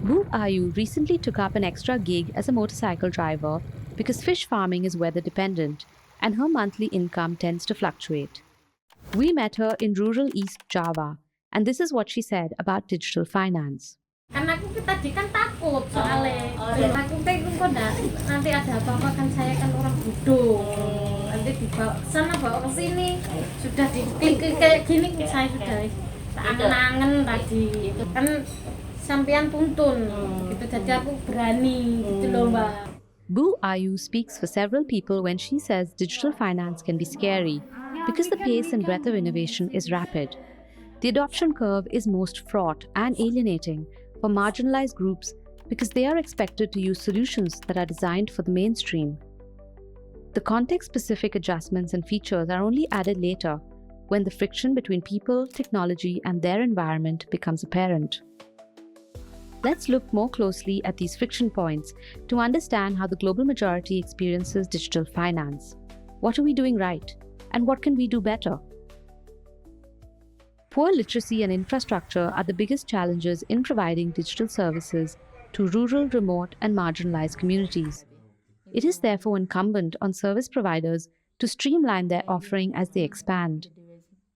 Bu Ayu recently took up an extra gig as a motorcycle driver because fish farming is weather dependent and her monthly income tends to fluctuate. We met her in rural East Java, and this is what she said about digital finance. Kan aku tadi kan takut soalnya aku pengen kok nanti ada apa-apa kan saya kan orang bodoh nanti dibawa ke sana bawa ke sini sudah diklik kayak gini saya sudah angen-angen tadi kan sampean tuntun gitu jadi aku berani gitu loh Mbak. Bu Ayu speaks for several people when she says digital finance can be scary because the pace and breadth of innovation is rapid. The adoption curve is most fraught and alienating for marginalized groups because they are expected to use solutions that are designed for the mainstream. The context-specific adjustments and features are only added later when the friction between people, technology, and their environment becomes apparent. Let's look more closely at these friction points to understand how the global majority experiences digital finance. What are we doing right? And what can we do better? Poor literacy and infrastructure are the biggest challenges in providing digital services to rural, remote, and marginalized communities. It is therefore incumbent on service providers to streamline their offering as they expand.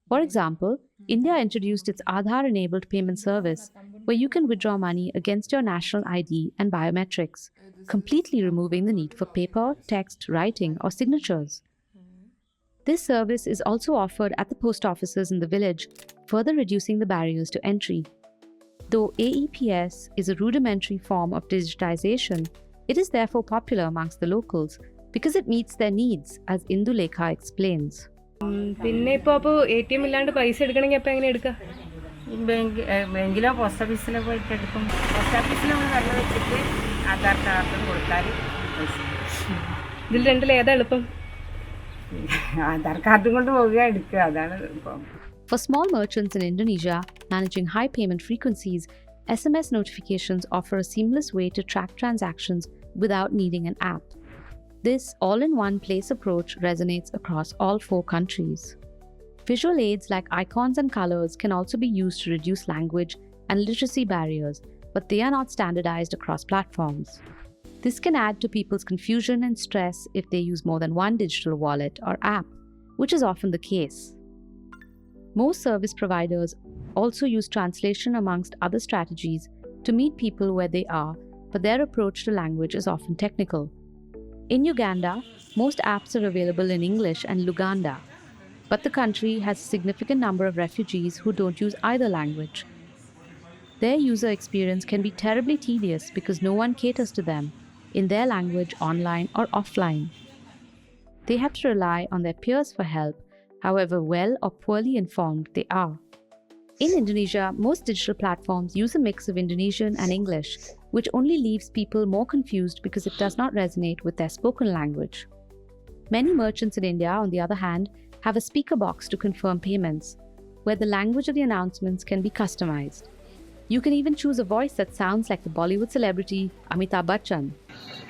For example, India introduced its Aadhaar-enabled payment service, where you can withdraw money against your national ID and biometrics, completely removing the need for paper, text, writing, or signatures. This service is also offered at the post offices in the village, further reducing the barriers to entry. Though AEPS is a rudimentary form of digitization, it is therefore popular amongst the locals because it meets their needs, as Indulekha explains. പിന്നെ ഇപ്പോൾ ATM ഇല്ലാണ്ട് പൈസ എടുക്കണമെങ്കിൽ അപ്പോൾ എങ്ങനെ എടുക്കുക? ബാങ്കിലോ post ഓഫീസിലോ പോയിട്ട് എടുക്കും. പോസ്റ്റ് ഓഫീസിൽ നമ്മൾ വെള്ളം വെച്ചിട്ട് ആധാർ കാർഡും കൊടുത്താൽ ഇതിൽ രണ്ടിൽ ഏതാ എളുപ്പം? ആധാർ കാർഡും കൊണ്ട് പോവുക എടുക്കുക അതാണ് ഇപ്പം. For small merchants in Indonesia managing high payment frequencies, SMS notifications offer a seamless way to track transactions without needing an app. This all-in-one-place approach resonates across all 4 countries. Visual aids like icons and colors can also be used to reduce language and literacy barriers, but they are not standardized across platforms. This can add to people's confusion and stress if they use more than one digital wallet or app, which is often the case. Most service providers also use translation amongst other strategies to meet people where they are, but their approach to language is often technical. In Uganda, most apps are available in English and Luganda, but the country has a significant number of refugees who don't use either language. Their user experience can be terribly tedious because no one caters to them in their language online or offline. They have to rely on their peers for help, however well or poorly informed they are. In Indonesia, most digital platforms use a mix of Indonesian and English, which only leaves people more confused because it does not resonate with their spoken language. Many merchants in India, on the other hand, have a speaker box to confirm payments, where the language of the announcements can be customized. You can even choose a voice that sounds like the Bollywood celebrity Amitabh Bachchan.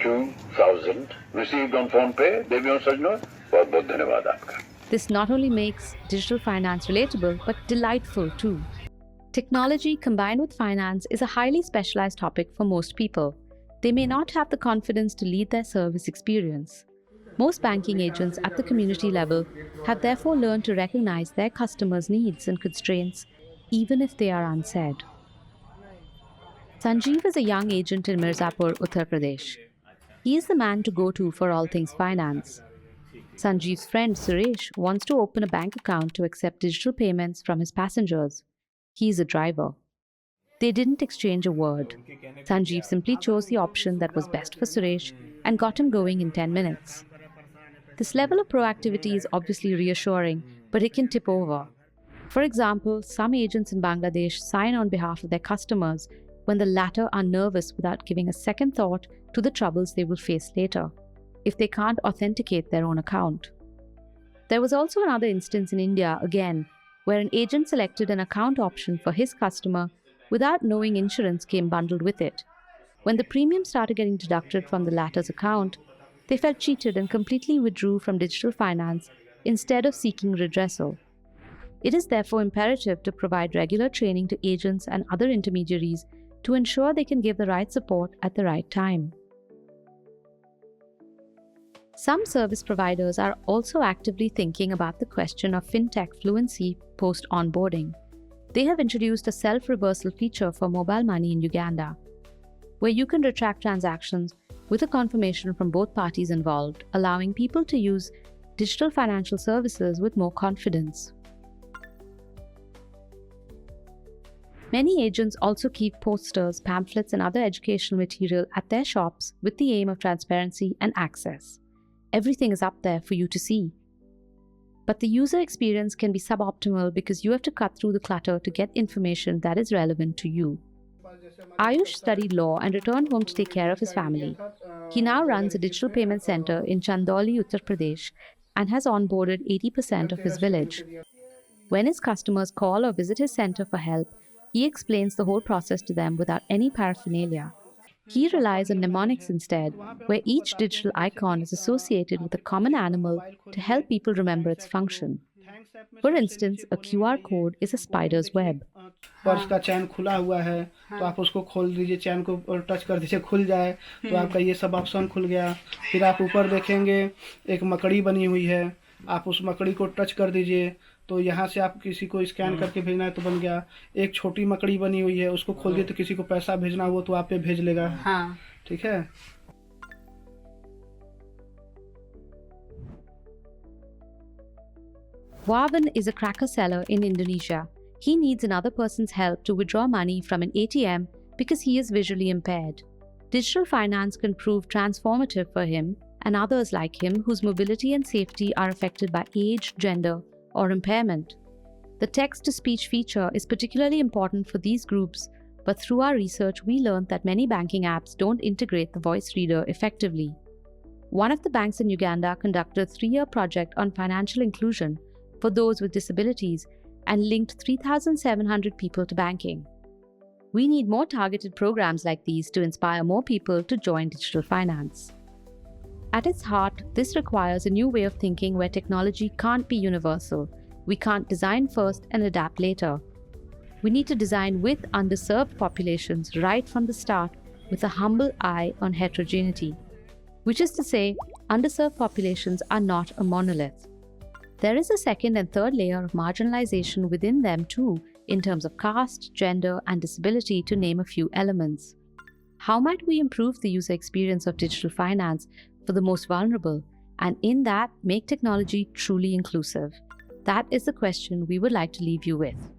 2,000 received on PhonePe. Devion Sajno, बहुत धन्यवाद आपका. This not only makes digital finance relatable, but delightful too. Technology combined with finance is a highly specialized topic for most people. They may not have the confidence to lead their service experience. Most banking agents at the community level have therefore learned to recognize their customers' needs and constraints, even if they are unsaid. Sanjeev is a young agent in Mirzapur, Uttar Pradesh. He is the man to go to for all things finance. Sanjeev's friend Suresh wants to open a bank account to accept digital payments from his passengers. He is a driver. They didn't exchange a word. Sanjeev simply chose the option that was best for Suresh and got him going in 10 minutes. This level of proactivity is obviously reassuring, but it can tip over. For example, some agents in Bangladesh sign on behalf of their customers when the latter are nervous without giving a second thought to the troubles they will face later if they can't authenticate their own account. There was also another instance in India, again, where an agent selected an account option for his customer without knowing insurance came bundled with it. When the premium started getting deducted from the latter's account, they felt cheated and completely withdrew from digital finance instead of seeking redressal. It is therefore imperative to provide regular training to agents and other intermediaries to ensure they can give the right support at the right time. Some service providers are also actively thinking about the question of fintech fluency post-onboarding. They have introduced a self-reversal feature for mobile money in Uganda, where you can retract transactions with a confirmation from both parties involved, allowing people to use digital financial services with more confidence. Many agents also keep posters, pamphlets, and other educational material at their shops with the aim of transparency and access. Everything is up there for you to see. But the user experience can be suboptimal because you have to cut through the clutter to get information that is relevant to you. Ayush studied law and returned home to take care of his family. He now runs a digital payment center in Chandauli, Uttar Pradesh, and has onboarded 80% of his village. When his customers call or visit his center for help, he explains the whole process to them without any paraphernalia. He relies on mnemonics instead, where each digital icon is associated with a common animal to help people remember its function. For instance, a QR code is a spider's web. Purse का चैन खुला हुआ है तो आप उसको खोल दीजिए, चैन को टच कर दीजिए, खुल जाए तो आपका ये सब ऑप्शन खुल गया। फिर आप ऊपर देखेंगे एक मकड़ी बनी हुई है, आप उस मकड़ी को टच कर दीजिए तो यहाँ से आप किसी को स्कैन करके भेजना है तो बन गया। एक छोटी मकड़ी बनी हुई है, उसको खोल दिए तो किसी को पैसा भेजना हो तो आप पे भेज लेगा। हाँ, ठीक है। Wawan is a cracker seller in Indonesia. He needs another person's help to withdraw money from an ATM because he is visually impaired. Digital finance can prove transformative for him and others like him whose mobility and safety are affected by age, gender, or impairment. The text-to-speech feature is particularly important for these groups, but through our research, we learned that many banking apps don't integrate the voice reader effectively. One of the banks in Uganda conducted a 3-year project on financial inclusion for those with disabilities and linked 3,700 people to banking. We need more targeted programs like these to inspire more people to join digital finance. At its heart, this requires a new way of thinking where technology can't be universal. We can't design first and adapt later. We need to design with underserved populations right from the start with a humble eye on heterogeneity. Which is to say, underserved populations are not a monolith. There is a second and third layer of marginalization within them too, in terms of caste, gender, and disability, to name a few elements. How might we improve the user experience of digital finance for the most vulnerable, and in that, make technology truly inclusive? That is the question we would like to leave you with.